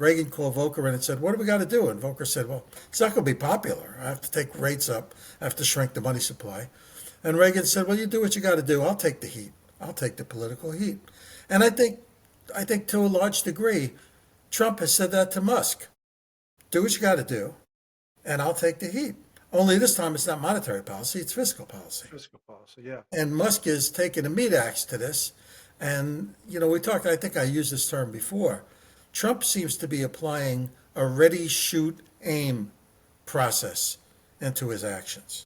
Reagan called Volker in and said, what do we got to do? And Volker said, well, it's not going to be popular. I have to take rates up. I have to shrink the money supply. And Reagan said, well, you do what you got to do. I'll take the heat. I'll take the political heat. And I think to a large degree, Trump has said that to Musk. Do what you got to do, and I'll take the heat. Only this time it's not monetary policy, it's fiscal policy. Fiscal policy, yeah. And Musk is taking a meat axe to this. And, we talked, I think I used this term before. Trump seems to be applying a ready, shoot, aim process into his actions.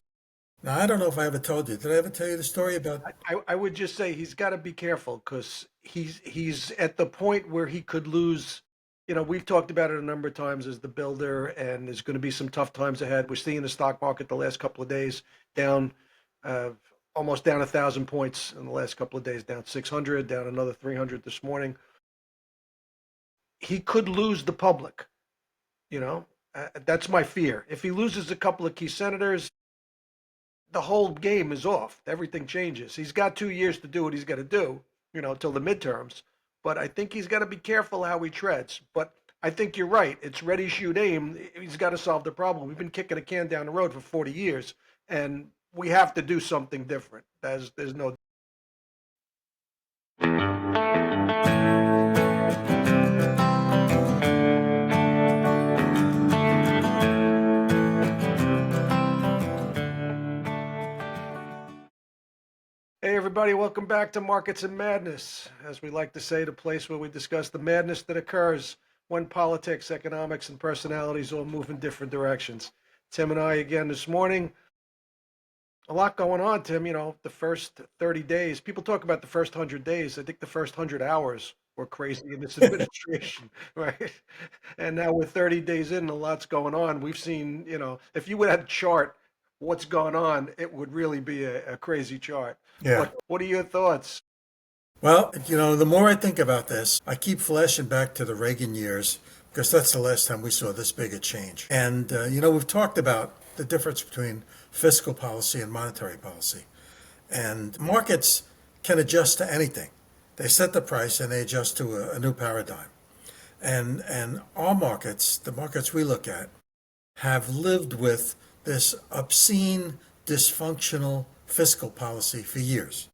Now, I don't know if I ever told you. Did I ever tell you the story about? I would just say he's got to be careful because he's at the point where he could lose. We've talked about it a number of times as the builder, and there's going to be some tough times ahead. We're seeing the stock market the last couple of days down, almost down 1,000 points in the last couple of days, down 600, down another 300 this morning. He could lose the public. That's my fear. If he loses a couple of key senators, the whole game is off. Everything changes. He's got 2 years to do what he's got to do, till the midterms. But I think he's got to be careful how he treads. But I think you're right. It's ready, shoot, aim. He's got to solve the problem. We've been kicking a can down the road for 40 years, and we have to do something different. There's no. Hey, everybody, welcome back to Markets and Madness. As we like to say, the place where we discuss the madness that occurs when politics, economics, and personalities all move in different directions. Tim and I again this morning. A lot going on, Tim. The first 30 days, people talk about the first 100 days. I think the first 100 hours were crazy in this administration, right? And now we're 30 days in, a lot's going on. We've seen, if you would have a chart what's going on, it would really be a crazy chart. Yeah. What are your thoughts? Well, the more I think about this, I keep flashing back to the Reagan years because that's the last time we saw this big a change. And, we've talked about the difference between fiscal policy and monetary policy. And markets can adjust to anything. They set the price and they adjust to a new paradigm. And our markets, the markets we look at, have lived with this obscene, dysfunctional fiscal policy for years.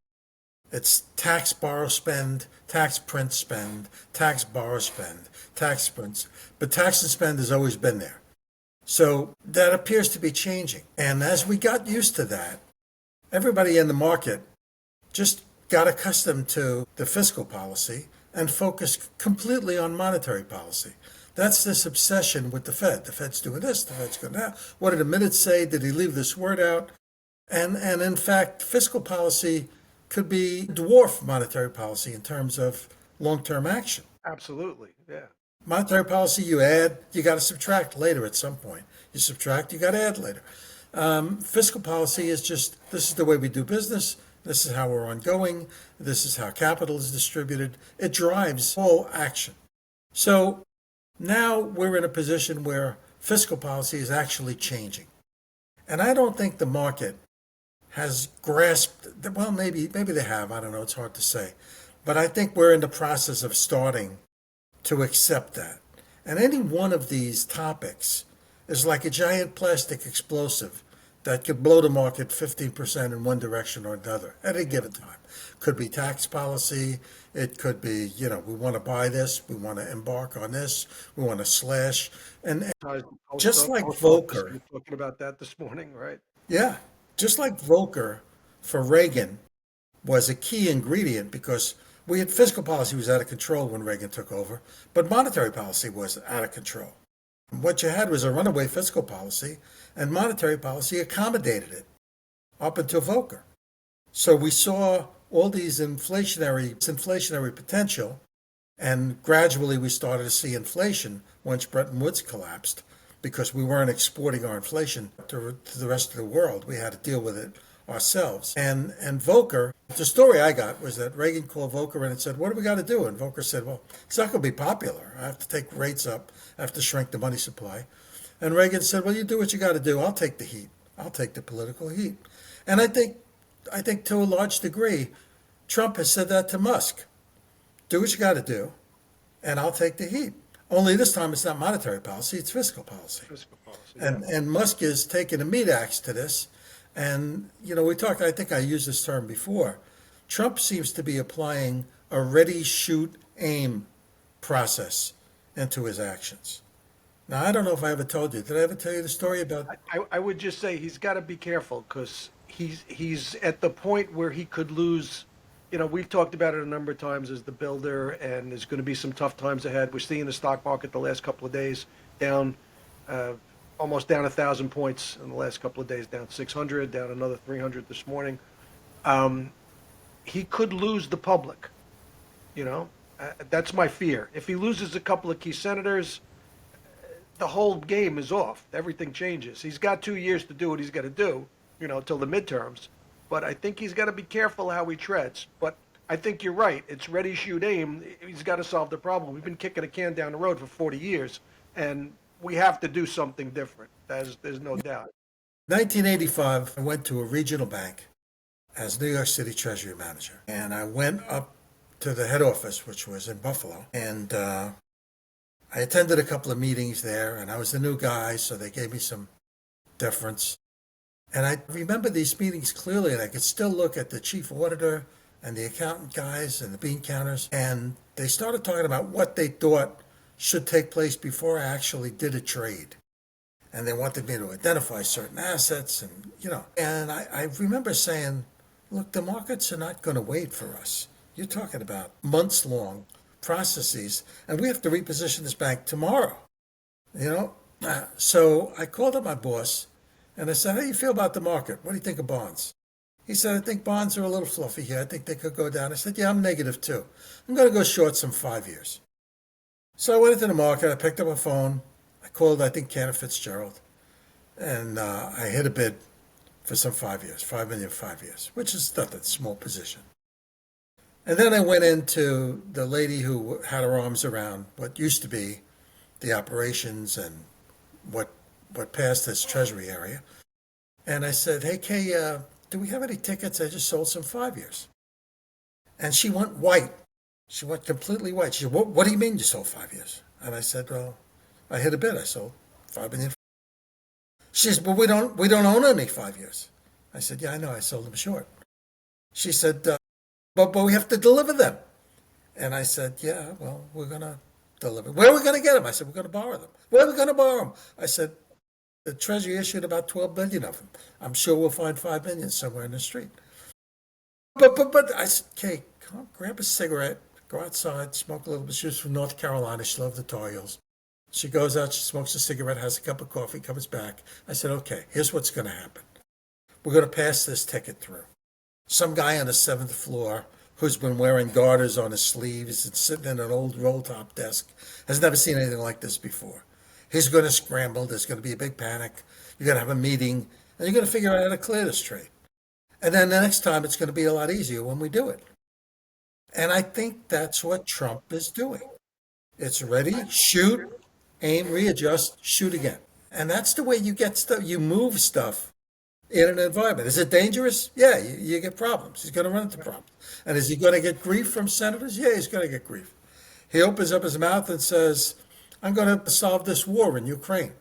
It's tax, borrow, spend, tax, print, spend, tax, borrow, spend, tax, print. But tax and spend has always been there. So that appears to be changing. And as we got used to that, everybody in the market just got accustomed to the fiscal policy and focused completely on monetary policy. That's this obsession with the Fed. The Fed's doing this, the Fed's doing that. What did the minutes say? Did he leave this word out? And in fact, fiscal policy could be dwarf monetary policy in terms of long-term action. Absolutely, yeah. Monetary policy, you add, you got to subtract later at some point. You subtract, you got to add later. Fiscal policy is just, this is the way we do business. This is how we're ongoing. This is how capital is distributed. It drives all action. So now we're in a position where fiscal policy is actually changing. And I don't think the market has grasped, well, maybe they have, I don't know, it's hard to say. But I think we're in the process of starting to accept that. And any one of these topics is like a giant plastic explosive that could blow the market 15% in one direction or another at a given time. Could be tax policy. It could be, we want to buy this. We want to embark on this. We want to slash. And just like Volker. Talking about that this morning, right? Yeah. Just like Volker for Reagan was a key ingredient because fiscal policy was out of control when Reagan took over, but monetary policy was out of control. What you had was a runaway fiscal policy, and monetary policy accommodated it up until Volker. So we saw all these inflationary potential, and gradually we started to see inflation once Bretton Woods collapsed because we weren't exporting our inflation to the rest of the world. We had to deal with it ourselves. And Volker, the story I got was that Reagan called Volker in and said, what do we got to do? And Volker said, well, it's not going to be popular. I have to take rates up. I have to shrink the money supply. And Reagan said, well, you do what you got to do. I'll take the heat. I'll take the political heat. And I think to a large degree, Trump has said that to Musk. Do what you got to do, and I'll take the heat. Only this time it's not monetary policy, it's fiscal policy. Fiscal policy, yeah. And Musk is taking a meat axe to this. And, we talked, I think I used this term before. Trump seems to be applying a ready, shoot, aim process into his actions. Now, I don't know if I ever told you. Did I ever tell you the story about? I would just say he's got to be careful because he's at the point where he could lose. We've talked about it a number of times as the builder, and there's going to be some tough times ahead. We're seeing the stock market the last couple of days down, almost down 1,000 points in the last couple of days, down 600, down another 300 this morning. He could lose the public. That's my fear. If he loses a couple of key senators, the whole game is off. Everything changes. He's got 2 years to do what he's got to do, till the midterms. But I think he's got to be careful how he treads. But I think you're right. It's ready, shoot, aim. He's got to solve the problem. We've been kicking a can down the road for 40 years, and we have to do something different. There's no doubt. 1985, I went to a regional bank as New York City Treasury Manager. And I went up to the head office, which was in Buffalo. And I attended a couple of meetings there, and I was the new guy, so they gave me some deference. And I remember these meetings clearly, and I could still look at the chief auditor and the accountant guys and the bean counters, and they started talking about what they thought should take place before I actually did a trade. And they wanted me to identify certain assets, and I remember saying, look, the markets are not going to wait for us. You're talking about months-long processes, and we have to reposition this bank tomorrow. So I called up my boss, and I said, how do you feel about the market? What do you think of bonds? He said, I think bonds are a little fluffy here. I think they could go down. I said, yeah, I'm negative too. I'm going to go short some 5 years. So I went into the market. I picked up a phone. I called, I think, Cantor Fitzgerald. And I hit a bid for some 5 years, 5 million 5 years, which is not a small position. And then I went into the lady who had her arms around what used to be the operations and what passed as treasury area. And I said, hey, Kay, do we have any tickets? I just sold some 5 years. And she went white. She went completely white. She said, what do you mean you sold 5 years? And I said, well, I hit a bid. I sold 5 million. She said, but we don't own any 5 years. I said, yeah, I know. I sold them short. She said, but we have to deliver them. And I said, yeah, well, we're going to deliver. Where are we going to get them? I said, we're going to borrow them. Where are we going to borrow them? I said, the Treasury issued about 12 billion of them. I'm sure we'll find 5 million somewhere in the street. But I said, Kay, come on, grab a cigarette, go outside, smoke a little bit. She was from North Carolina. She loved the Tar Heels. She goes out, she smokes a cigarette, has a cup of coffee, comes back. I said, okay, here's what's going to happen. We're going to pass this ticket through. Some guy on the 7th floor who's been wearing garters on his sleeves and sitting in an old roll-top desk has never seen anything like this before. He's going to scramble. There's going to be a big panic. You're going to have a meeting, and you're going to figure out how to clear this trade. And then the next time, it's going to be a lot easier when we do it. And I think that's what Trump is doing. It's ready, shoot, aim, readjust, shoot again. And that's the way you get stuff. You move stuff in an environment. Is it dangerous? Yeah, you get problems. He's going to run into problems. And is he going to get grief from senators? Yeah, he's going to get grief. He opens up his mouth and says, I'm going to solve this war in Ukraine.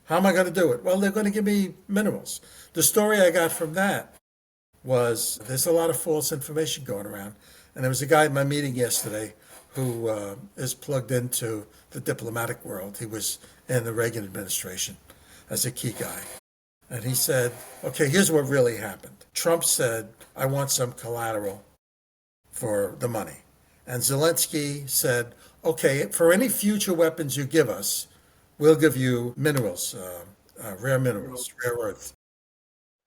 How am I going to do it? Well, they're going to give me minerals. The story I got from that was there's a lot of false information going around. And there was a guy in my meeting yesterday who is plugged into the diplomatic world. He was in the Reagan administration as a key guy. And he said, okay, here's what really happened. Trump said, I want some collateral for the money. And Zelensky said, okay, for any future weapons you give us, we'll give you minerals, rare minerals, rare earth.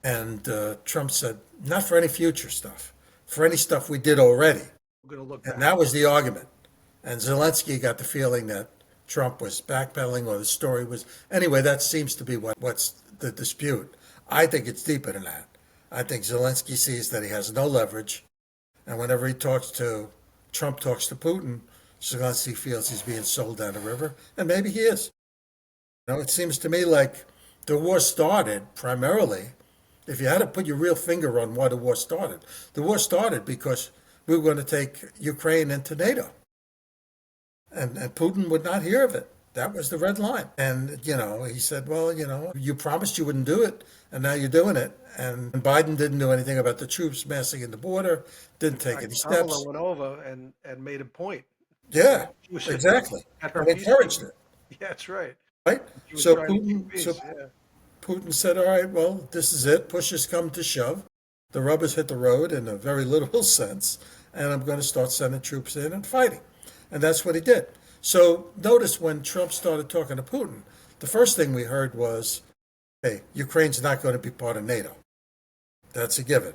And Trump said, not for any future stuff, for any stuff we did already. We're going to look back. And that was the argument. And Zelensky got the feeling that Trump was backpedaling, or the story was. Anyway, that seems to be what's the dispute. I think it's deeper than that. I think Zelensky sees that he has no leverage. And whenever Trump talks to Putin, Zelensky feels he's being sold down the river. And maybe he is. It seems to me like the war started primarily, if you had to put your real finger on why the war started because we were going to take Ukraine into NATO. And Putin would not hear of it. That was the red line. And, he said, well, you promised you wouldn't do it, and now you're doing it. And Biden didn't do anything about the troops massing in the border, didn't In take fact, any Kamala steps. went over and made a point. Yeah, She was exactly. at her And encouraged peacekeeping. it, Yeah, that's right. right? She was So trying to keep Putin, so peace. Yeah. Putin said, all right, well, this is it. Push has come to shove. The rubber's hit the road in a very literal sense, and I'm going to start sending troops in and fighting. And that's what he did. So notice when Trump started talking to Putin, the first thing we heard was, hey, Ukraine's not going to be part of NATO. That's a given.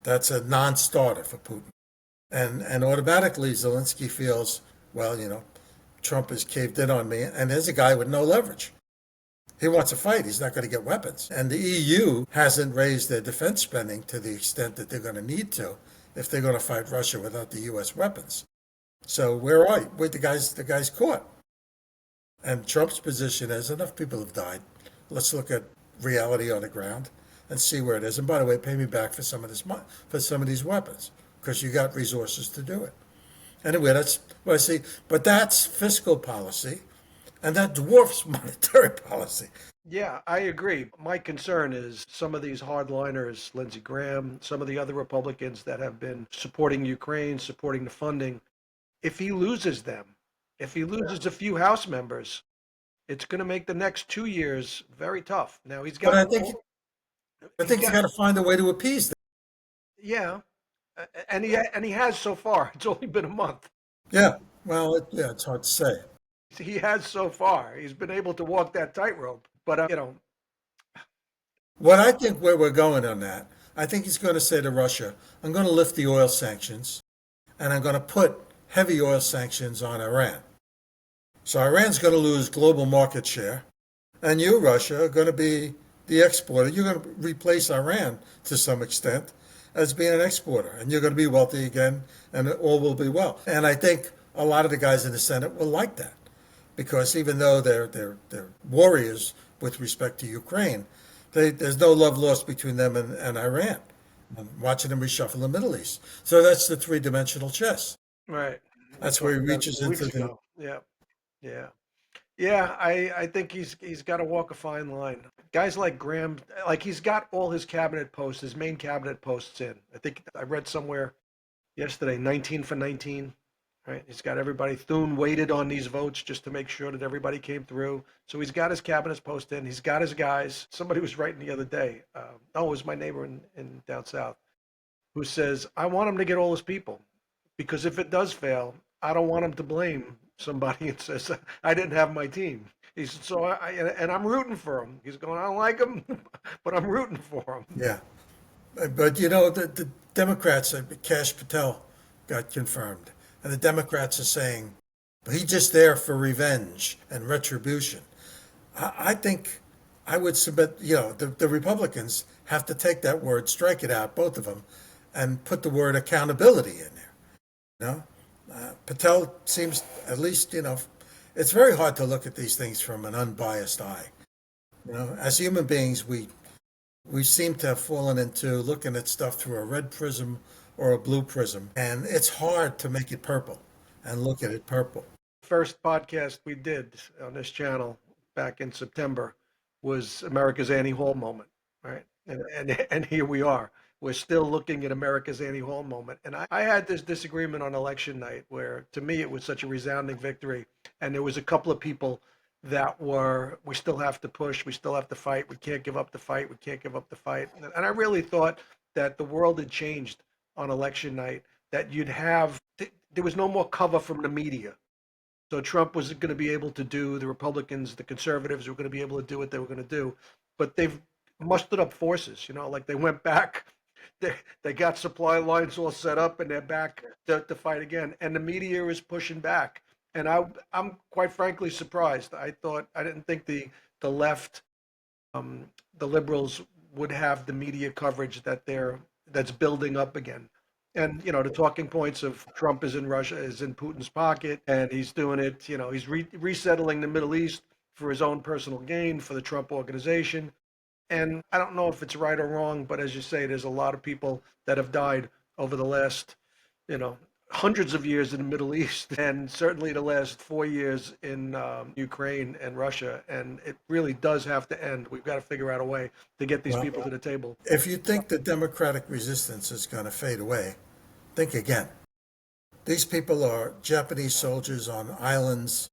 That's a non starter for Putin. And automatically Zelensky feels, well, Trump has caved in on me, and there's a guy with no leverage. He wants to fight. He's not going to get weapons. And the EU hasn't raised their defense spending to the extent that they're going to need to if they're going to fight Russia without the US weapons. So where are you? Wait, the guy's caught. And Trump's position is enough people have died. Let's look at reality on the ground and see where it is. And by the way, pay me back for some of this for some of these weapons because you got resources to do it. Anyway, that's what I see. But that's fiscal policy, and that dwarfs monetary policy. Yeah, I agree. My concern is some of these hardliners, Lindsey Graham, some of the other Republicans that have been supporting Ukraine, supporting the funding. If he loses them, if he loses a few House members, it's going to make the next 2 years very tough. Now But I he's think you got, got to find a way to appease them. yeah, and he has so far. It's only been a month. Yeah. Well, yeah, it's hard to say. He has so far. He's been able to walk that tightrope. But What I think where we're going on that, I think he's going to say to Russia, I'm going to lift the oil sanctions and I'm going to put heavy oil sanctions on Iran. So Iran's going to lose global market share, and you, Russia, are going to be the exporter. You're going to replace Iran to some extent as being an exporter, and you're going to be wealthy again, and all will be well. And I think a lot of the guys in the Senate will like that because even though they're warriors with respect to Ukraine, there's no love lost between them and Iran. I'm watching them reshuffle the Middle East. So that's the three-dimensional chess. right. We That's where talked he about it a reaches couple into weeks the. ago. Yeah, yeah. Yeah, I think he's got to walk a fine line. Guys like Graham, like he's got all his cabinet posts, his main cabinet posts in. I think I read somewhere yesterday, 19 for 19. Right, he's got everybody. Thune waited on these votes just to make sure that everybody came through. So he's got his cabinets post in. He's got his guys. Somebody was writing the other day. Oh, it was my neighbor in down south who says, "I want him to get all his people because if it does fail, I don't want him to blame somebody and says I didn't have my team." He said, "So and I'm rooting for him." He's going, "I don't like him, but I'm rooting for him." Yeah. But the Democrats, Kash Patel got confirmed, and the Democrats are saying he's just there for revenge and retribution. I think I would submit, the Republicans have to take that word, strike it out, both of them, and put the word accountability in there. You know, Patel seems, at least, it's very hard to look at these things from an unbiased eye. As human beings, we seem to have fallen into looking at stuff through a red prism or a blue prism, and it's hard to make it purple and look at it purple. First podcast we did on this channel back in September was America's Annie Hall moment, right? And here we are. We're still looking at America's Annie Hall moment. And I had this disagreement on election night where to me it was such a resounding victory. And there was a couple of people that were, we still have to push, we still have to fight, we can't give up the fight, we can't give up the fight. And I really thought that the world had changed on election night, that there was no more cover from the media. So Trump was going to be able to do, the Republicans, the conservatives were going to be able to do what they were going to do. But they've mustered up forces, like they went back, they got supply lines all set up and they're back to fight again. And the media is pushing back. And I'm quite frankly surprised. I didn't think the left, the liberals would have the media coverage that's building up again. And the talking points of Trump is in Russia, is in Putin's pocket, and he's doing it. He's resettling the Middle East for his own personal gain for the Trump organization. And I don't know if it's right or wrong, but as you say, there's a lot of people that have died over the last, you know, hundreds of years in the Middle East, and certainly the last 4 years in Ukraine and Russia. And it really does have to end. We've got to figure out a way to get these Well, people to the table. if you think the democratic resistance is going to fade away, think again. These people are Japanese soldiers on islands,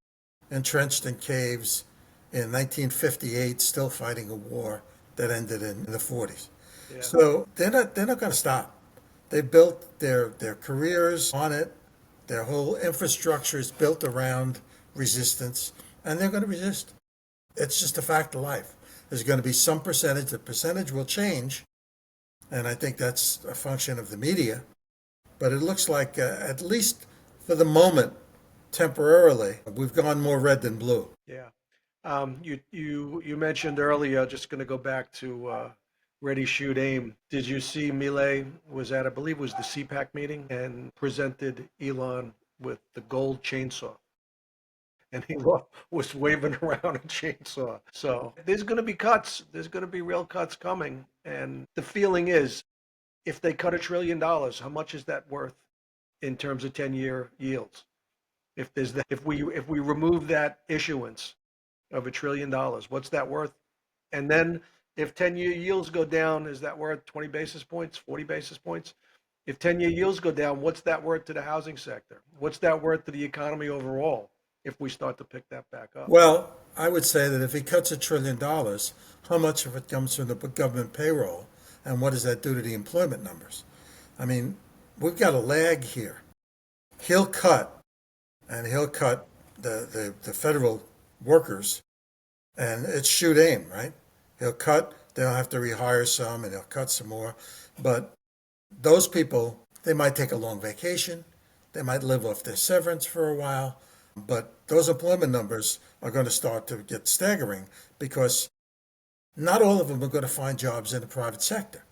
entrenched in caves in 1958, still fighting a war that ended in the 40s. Yeah. So they're not going to stop. They built their careers on it. Their whole infrastructure is built around resistance, and they're going to resist. It's just a fact of life. There's going to be some percentage. The percentage will change, and I think that's a function of the media. But it looks like, at least for the moment, temporarily, we've gone more red than blue. Yeah. You mentioned earlier, just going to go back to Ready, Shoot, Aim. Did you see Milei was at, I believe it was the CPAC meeting, and presented Elon with the gold chainsaw? And he was waving around a chainsaw. So there's going to be cuts. There's going to be real cuts coming. And the feeling is, if they cut $1 trillion, how much is that worth in terms of 10-year yields? If we remove that issuance of $1 trillion, what's that worth? And then if 10-year yields go down, is that worth 20 basis points, 40 basis points? If 10-year yields go down, what's that worth to the housing sector? What's that worth to the economy overall if we start to pick that back up? Well, I would say that if he cuts $1 trillion, how much of it comes from the government payroll, and what does that do to the employment numbers? I mean, we've got a lag here. He'll cut, and he'll cut the federal workers, and it's shoot aim, right? He'll cut, they'll have to rehire some, and he'll cut some more. But those people, they might take a long vacation, they might live off their severance for a while, but those employment numbers are going to start to get staggering because not all of them are going to find jobs in the private sector.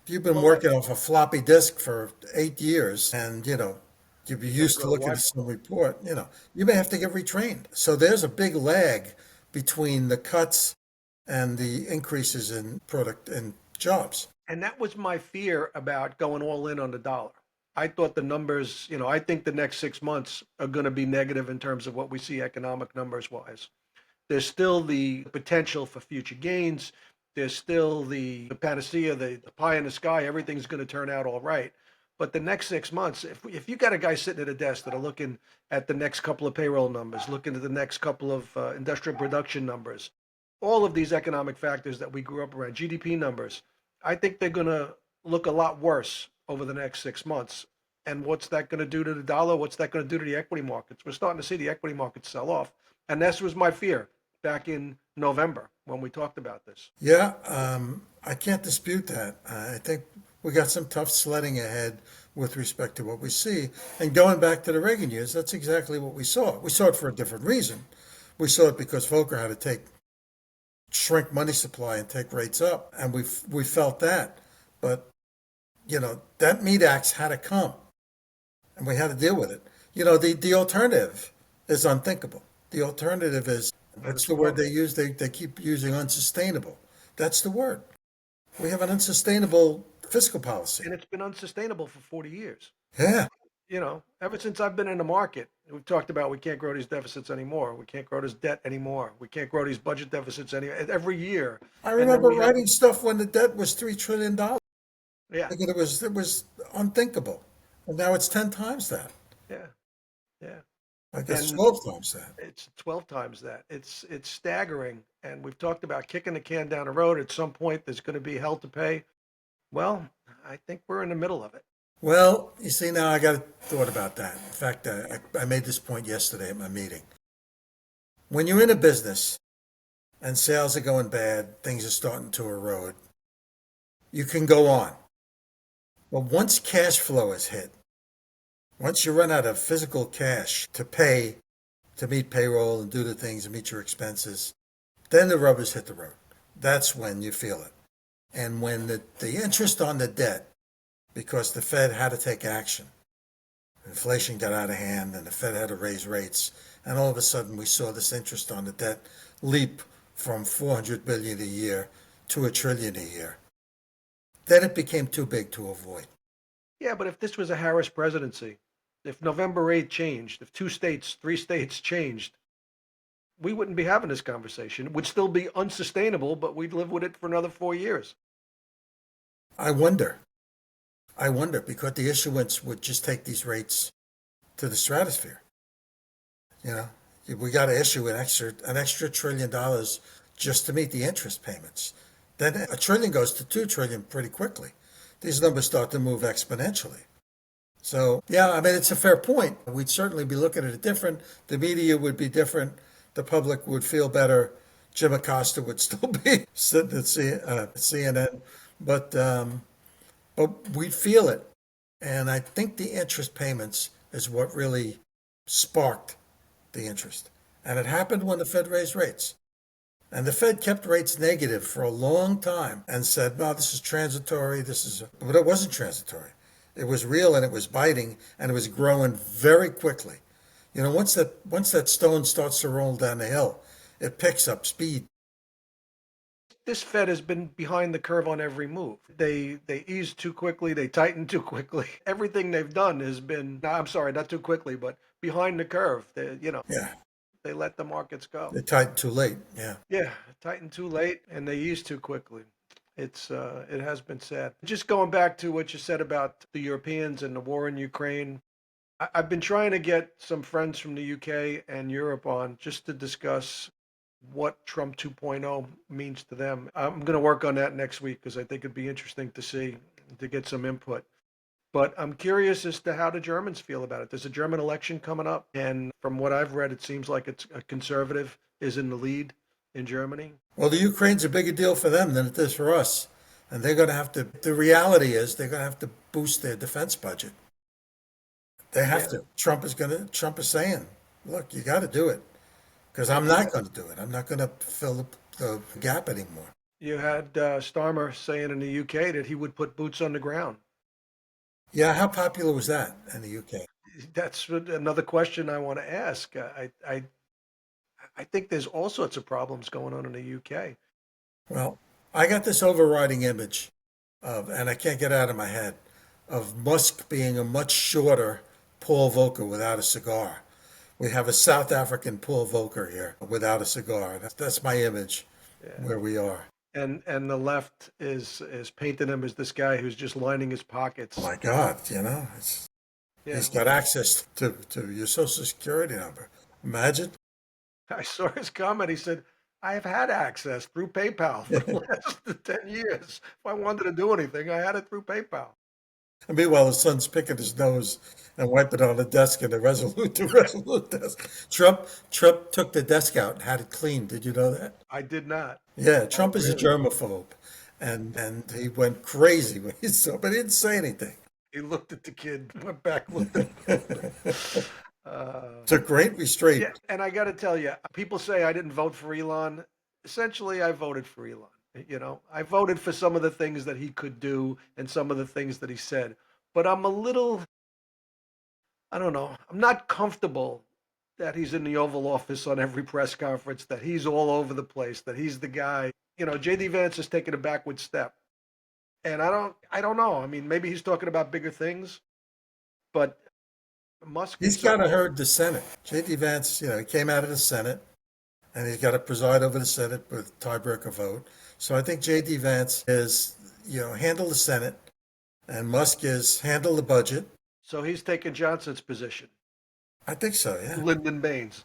You've been working off a floppy disk for 8 years, and you'd be used to looking at some report. You may have to get retrained. So there's a big lag between the cuts and the increases in product and jobs. And that was my fear about going all in on the dollar. I thought the numbers, I think the next 6 months are going to be negative in terms of what we see economic numbers wise. There's still the potential for future gains. There's still the panacea, the pie in the sky, everything's going to turn out all right. But the next 6 months, if you got a guy sitting at a desk that are looking at the next couple of payroll numbers, looking at the next couple of industrial production numbers, all of these economic factors that we grew up around, GDP numbers, I think they're going to look a lot worse over the next 6 months. And what's that going to do to the dollar? What's that going to do to the equity markets? We're starting to see the equity markets sell off. And this was my fear back in November when we talked about this. Yeah, I can't dispute that. I think we got some tough sledding ahead with respect to what we see. And going back to the Reagan years, that's exactly what we saw. We saw it for a different reason. We saw it because Volker had to shrink money supply and take rates up, and we felt that. But that meat axe had to come, and we had to deal with it. The alternative is unthinkable. The alternative is, what's the word they use? They keep using unsustainable. That's the word. We have an unsustainable fiscal policy. And it's been unsustainable for 40 years. Yeah. Ever since I've been in the market, we've talked about we can't grow these deficits anymore. We can't grow this debt anymore. We can't grow these budget deficits every year. I remember writing stuff when the debt was $3 trillion. Yeah. Thinking it was unthinkable. And now it's 10 times that. Yeah. Yeah. I guess And 12 times that. it's 12 times that. It's staggering. And we've talked about kicking the can down the road. At some point, there's going to be hell to pay. Well, I think we're in the middle of it. Well, you see, now I got a thought about that. In fact, I made this point yesterday at my meeting. When you're in a business and sales are going bad, things are starting to erode, you can go on. But once cash flow is hit, once you run out of physical cash to pay, to meet payroll and do the things and meet your expenses, then the rubbers hit the road. That's when you feel it. And when the interest on the debt, because the Fed had to take action, inflation got out of hand and the Fed had to raise rates, and all of a sudden we saw this interest on the debt leap from $400 billion a year to $1 trillion a year. Then it became too big to avoid. Yeah, but if this was a Harris presidency, if November 8th changed, if two states, three states changed, we wouldn't be having this conversation. It would still be unsustainable, but we'd live with it for another 4 years. I wonder. I wonder because the issuance would just take these rates to the stratosphere. You know, we got to issue an extra $1 trillion just to meet the interest payments. Then a trillion goes to 2 trillion pretty quickly. These numbers start to move exponentially. So yeah, I mean it's a fair point. We'd certainly be looking at it different. The media would be different. The public would feel better. Jim Acosta would still be sitting at CNN, but we'd feel it. And I think the interest payments is what really sparked the interest. And it happened when the Fed raised rates. And the Fed kept rates negative for a long time and said, no, this is transitory. But it wasn't transitory. It was real and it was biting and it was growing very quickly. Once that stone starts to roll down the hill, it picks up speed. This Fed has been behind the curve on every move. They eased too quickly, they tightened too quickly. Everything they've done has been, no, I'm sorry, not too quickly, but behind the curve. Yeah, They let the markets go. they tightened too late. Yeah. Yeah, tightened too late and they eased too quickly. It has been sad. Just going back to what you said about the Europeans and the war in Ukraine, I've been trying to get some friends from the UK and Europe on just to discuss what Trump 2.0 means to them. I'm going to work on that next week because I think it'd be interesting to see, to get some input. But I'm curious as to how the Germans feel about it. There's a German election coming up, and from what I've read, it seems like it's a conservative is in the lead in Germany. Well, the Ukraine's a bigger deal for them than it is for us. And they're going to have to, the reality is they're going to have to boost their defense budget. They have Yeah, to. Trump is saying, look, you got to do it because I'm not going to do it. I'm not going to fill the gap anymore. you had Starmer saying in the UK that he would put boots on the ground. Yeah, how popular was that in the UK? That's another question I want to ask. I think there's all sorts of problems going on in the UK. Well, I got this overriding image and I can't get out of my head, of Musk being a much shorter Paul Volcker without a cigar. We have a South African Paul Volcker here without a cigar. That's my image Yeah. where we are. And the left is painting him as this guy who's just lining his Oh pockets. my God, Yeah, he's got access to your Social Security number. Imagine. I saw his comment. He said, "I've had access through PayPal for the last 10 years. If I wanted to do anything, I had it through PayPal." And meanwhile, his son's picking his nose and wiping it on the desk in the Resolute desk. Trump took the desk out and had it cleaned. Did you know that? I did not. Yeah, Oh, Trump is a really? germaphobe, and he went crazy when he saw, but he didn't say anything. He looked at the kid, went back, looked at him. It's a great restraint. Yeah, and I got to tell you, people say I didn't vote for Elon. Essentially, I voted for Elon. I voted for some of the things that he could do and some of the things that he said. But I'm a little, I don't know, I'm not comfortable that he's in the Oval Office on every press conference, that he's all over the place, that he's the guy. JD Vance is taking a backward step. And I don't know. I mean, maybe he's talking about bigger things, but Musk He's is got to something. herd the Senate. J.D. Vance, he came out of the Senate, and he's got to preside over the Senate with tiebreaker vote. So I think J.D. Vance is, handle the Senate, and Musk is handle the budget. So he's taking Johnson's position, I think so. Yeah, Lyndon Baines,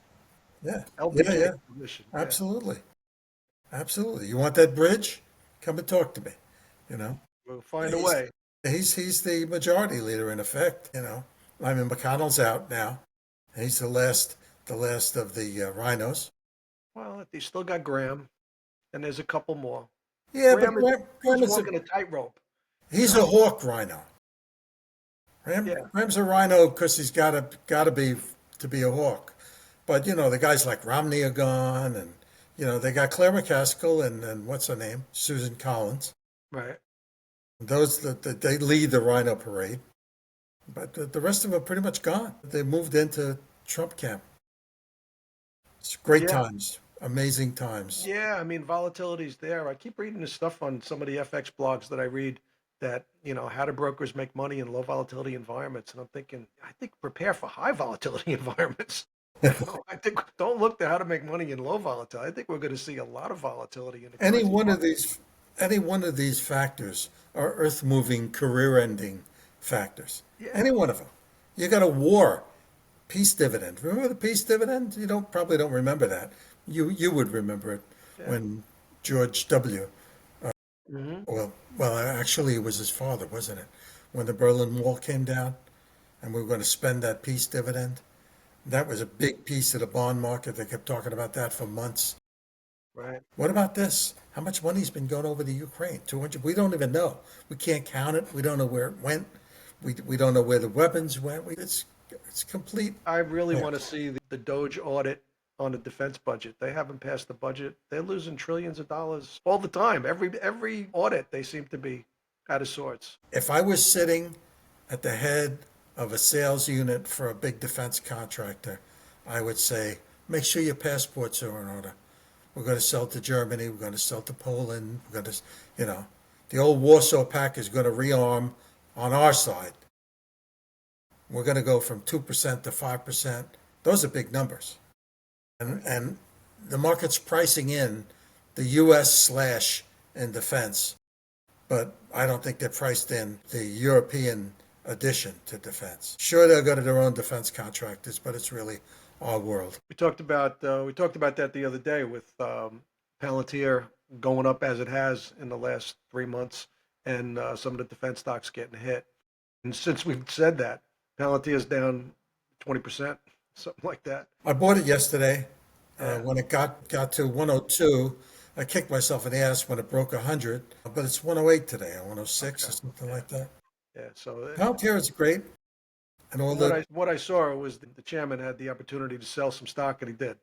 yeah, yeah, LBJ's yeah. position. Yeah, Absolutely, absolutely. You want that bridge? Come and talk to me. You know, we'll find a he's way. he's the majority leader in effect. I mean McConnell's out now. He's the last of the rhinos. Well, he's still got Graham, and there's a couple more. Yeah, but Graham is Graham is walking a tightrope. You he's know. a hawk rhino. Yeah, Graham's a rhino because he's got to be to be a hawk. But the guys like Romney are gone, and they got Claire McCaskill and what's her name, Susan Collins. right. Those that they lead the rhino parade, but the rest of them are pretty much gone. They moved into Trump camp. It's great Yeah, times, amazing times. yeah. I mean, volatility's there. I keep reading this stuff on some of the FX blogs that I read. that, how do brokers make money in low volatility environments? And I'm thinking, I think prepare for high volatility environments. I think don't look to how to make money in low volatility. I think we're going to see a lot of volatility in the Any currency one of market. these, any one of these factors are earth-moving, career-ending factors. Yeah. Any one of them. You got a war, peace dividend. Remember the peace dividend? You don't probably don't remember that. You would remember it Yeah. when George W. Hmm. Well, actually, it was his father, wasn't it? When the Berlin Wall came down, and we were going to spend that peace dividend. That was a big piece of the bond market. They kept talking about that for months. Right. What about this? How much money's been going over to Ukraine? 200. We don't even know. We can't count it. We don't know where it went. We don't know where the weapons went. It's complete I really want to chaos. see the Doge audit on the defense budget. They haven't passed the budget. They're losing trillions of dollars all the time. Every audit, they seem to be out of sorts. If I was sitting at the head of a sales unit for a big defense contractor, I would say, make sure your passports are in order. We're going to sell to Germany. We're going to sell to Poland. We're going to, you know, the old Warsaw Pact is going to rearm on our side. We're going to go from 2% to 5%. Those are big numbers. And the market's pricing in the US slash in defense, but I don't think they're priced in the European addition to defense. Sure, they'll go to their own defense contractors, but it's really our world. We talked about that the other day with Palantir going up as it has in the last 3 months, and some of the defense stocks getting hit. And since we've said that, Palantir's down 20%, something like that. I bought it yesterday. Yeah. When it got to 102, I kicked myself in the ass when it broke 100, but it's 108 today, or 106 or Okay. something Yeah. like that. Yeah. So Palantir is great, and all what I saw was the chairman had the opportunity to sell some stock, and he did,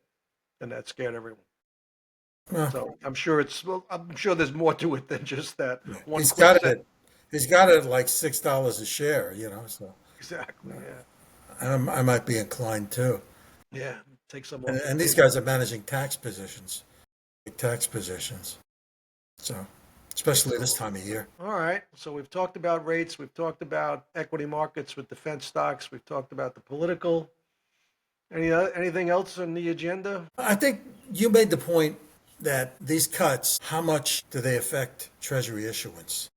and that scared everyone. well, So I'm sure there's more to it than just that one he's quick got it sentence. he's got it at like $6 a share, so Exactly. Yeah. I might be inclined too. Yeah. Take some And, off the and these table. guys are managing tax positions, big tax positions. So, especially this So, time of year. all right. So we've talked about rates. We've talked about equity markets with defense stocks. We've talked about the political. Anything else on the agenda? I think you made the point that these cuts, how much do they affect Treasury issuance?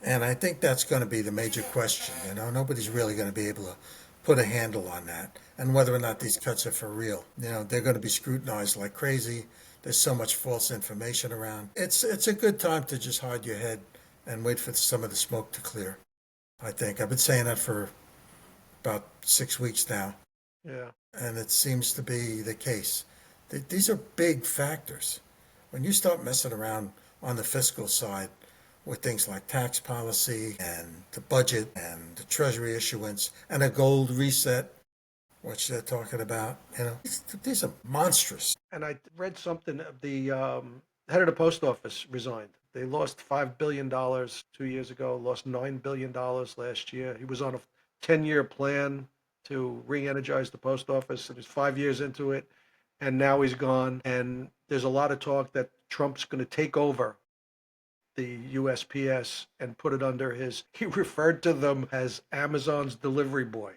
And I think that's going to be the major question. Nobody's really going to be able to put a handle on that and whether or not these cuts are for real. They're going to be scrutinized like crazy. There's so much false information around. It's a good time to just hide your head and wait for some of the smoke to clear. I think I've been saying that for about 6 weeks now, Yeah. and it seems to be the case. These are big factors. When you start messing around on the fiscal side with things like tax policy and the budget and the treasury issuance and a gold reset, which they're talking about, these are monstrous. And I read something. The head of the post office resigned. They lost $5 billion 2 years ago. Lost $9 billion last year. He was on a 10-year plan to re-energize the post office, and he's 5 years into it, and now he's gone. And there's a lot of talk that Trump's going to take over the USPS and put it under his. He referred to them as Amazon's delivery boy.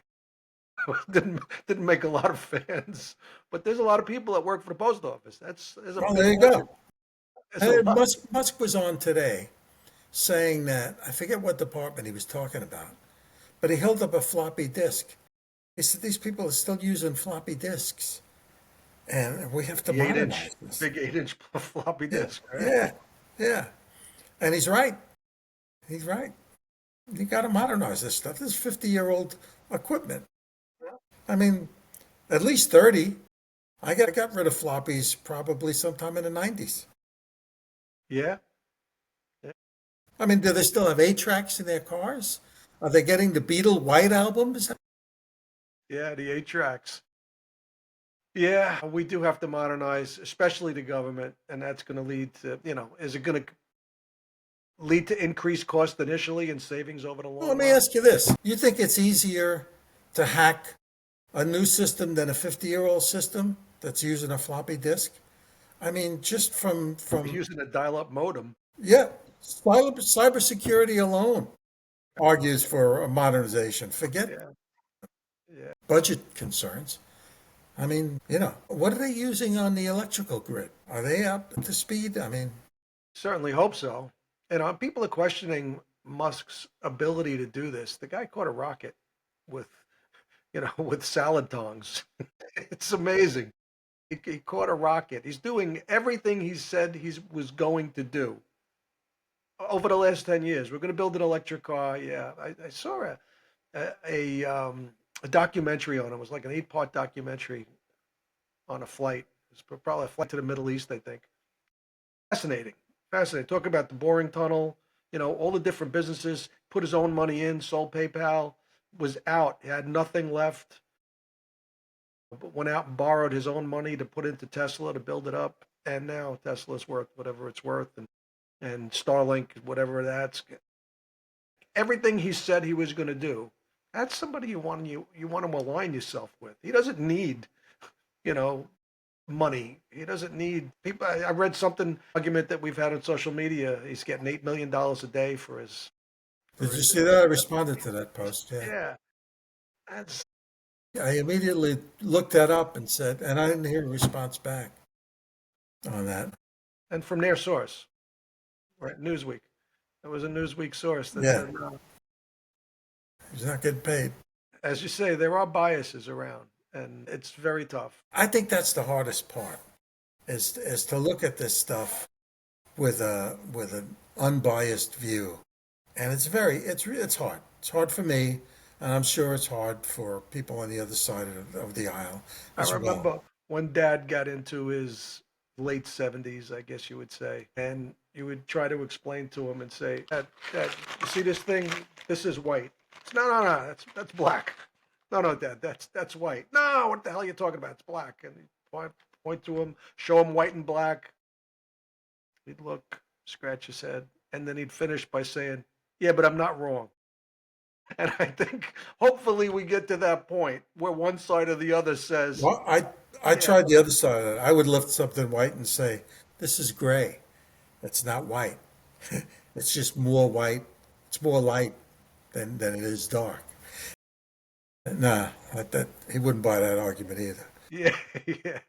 didn't make a lot of fans, but there's a lot of people that work for the post office. There's a Well, big there you market. go. There's a And lot. Musk was on today saying that, I forget what department he was talking about, but he held up a floppy disk. He said these people are still using floppy disks, and we have to The 8 inch, modernize this. big 8 inch floppy Yeah, disk, right? yeah, yeah. And he's right. He's right. You got to modernize this stuff. This is 50-year-old equipment. I mean, at least 30. I got rid of floppies probably sometime in the 90s. Yeah, yeah, I mean, do they still have 8 tracks in their cars? Are they getting the Beatle White albums? yeah. The 8 tracks. Yeah, we do have to modernize, especially the government, and that's going to lead to, is it going to lead to increased cost initially and savings over the Well, let long me run? ask you this. You think it's easier to hack a new system than a 50-year-old system that's using a floppy disk? I mean, just from Using a dial-up modem. yeah, Cybersecurity alone argues for a modernization. Forget Yeah, yeah. budget concerns. I mean, what are they using on the electrical grid? Are they up to speed? I mean, Certainly hope so. And people are questioning Musk's ability to do this. The guy caught a rocket with, with salad tongs. It's amazing. He caught a rocket. He's doing everything he said he was going to do over the last 10 years. We're going to build an electric car. Yeah. I saw a documentary on it. It was like an 8-part documentary on a flight. It was probably a flight to the Middle East, I think. Fascinating. Fascinating. Talk about the boring tunnel, all the different businesses, put his own money in, sold PayPal, was out. He had nothing left, but went out and borrowed his own money to put into Tesla to build it up. And now Tesla's worth whatever it's worth, and Starlink, whatever that's everything he said he was going to do. That's somebody you want to align yourself with. He doesn't need, you know, money. He doesn't need people. I read something argument that we've had on social media. He's getting $8 million a day for his did for you his see that? I responded to that post. Yeah. yeah. That's I immediately looked that up and said, and I didn't hear a response back on that. and from their source, right? Newsweek. It was a Newsweek source that Yeah, said, no. he's not getting paid. As you say, there are biases around, and it's very tough. I think that's the hardest part is to look at this stuff with an unbiased view, and it's hard. It's hard for me, and I'm sure it's hard for people on the other side of the aisle I as well. remember when Dad got into his late 70s, I guess you would say, and you would try to explain to him and say, Dad, you see this thing? This is white. No, no, no, that's black. No, no, Dad, that's white. No, what the hell are you talking about? It's black. And he'd point to him, show him white and black. He'd look, scratch his head, and then he'd finish by saying, "Yeah, but I'm not wrong." And I think hopefully we get to that point where one side or the other says, Well, I "Yeah, tried the other side of it. I would lift something white and say, "This is gray. It's not white. It's just more white. It's more light than it is dark." Nah, that he wouldn't buy that argument either. yeah, yeah,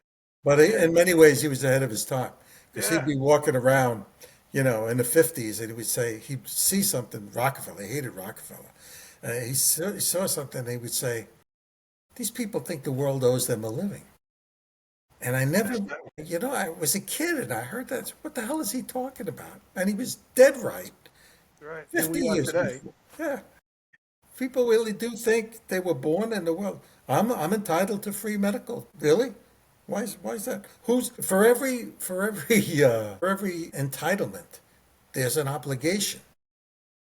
But yeah, in many ways, he was ahead of his time because he'd yeah." be walking around, in the 50s, and he would say he'd see something. Rockefeller, he hated Rockefeller. He saw something, and he would say, "These people think the world owes them a living." And I never, That's not I was a kid and I heard that. What the hell is he talking about? And he was dead right right. Here 50 we are years today. before. Yeah. People really do think they were born in the world. I'm entitled to free medical. Really? Why is that? Who's for every entitlement, there's an obligation.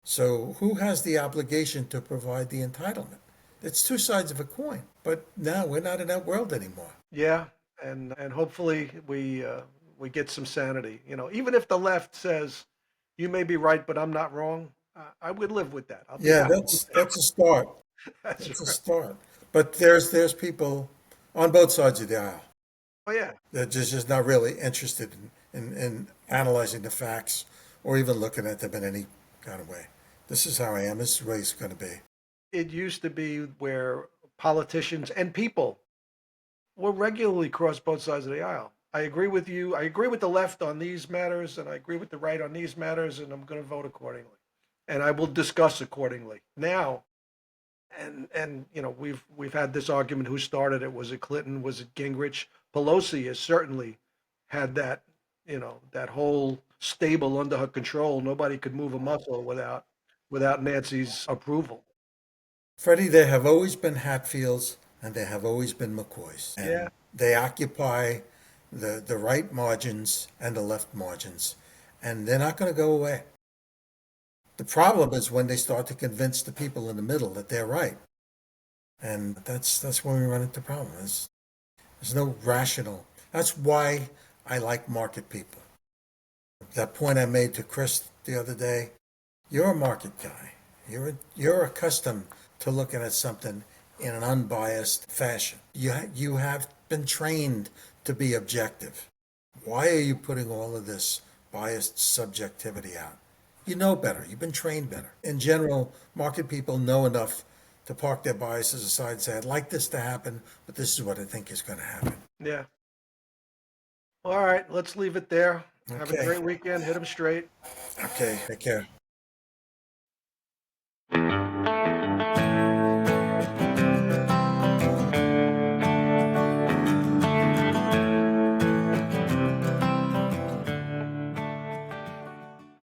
So who has the obligation to provide the entitlement? It's two sides of a coin. But now we're not in that world anymore. Yeah, and hopefully we get some sanity. Even if the left says you may be right, but I'm not wrong, I would live with that. I'll be Yeah, happy with that's a start. that. That's That's a right. start. But there's people on both sides of the aisle Oh yeah, that just not really interested in analyzing the facts or even looking at them in any kind of way. This is how I am. This is the way it's going to be. it used to be where politicians and people will regularly cross both sides of the aisle. I agree with you. I agree with the left on these matters, and I agree with the right on these matters, and I'm going to vote accordingly, and I will discuss accordingly. Now, and we've had this argument. Who started it? Was it Clinton? Was it Gingrich? Pelosi has certainly had that whole stable under her control. Nobody could move a muscle without Nancy's approval. Freddie, there have always been Hatfields and there have always been McCoys. Yeah, And they occupy the right margins and the left margins. And they're not going to go away. The problem is when they start to convince the people in the middle that they're right. And that's when we run into problems. There's no rational. That's why I like market people. That point I made to Chris the other day, you're a market guy. You're accustomed to looking at something in an unbiased fashion. You have been trained to be objective. Why are you putting all of this biased subjectivity out? You know better. You've been trained better. In general, market people know enough to park their biases aside and say, I'd like this to happen, but this is what I think is going to happen. Yeah. All right, let's leave it there. Have a Okay. great weekend. Hit them straight. Okay. Take care.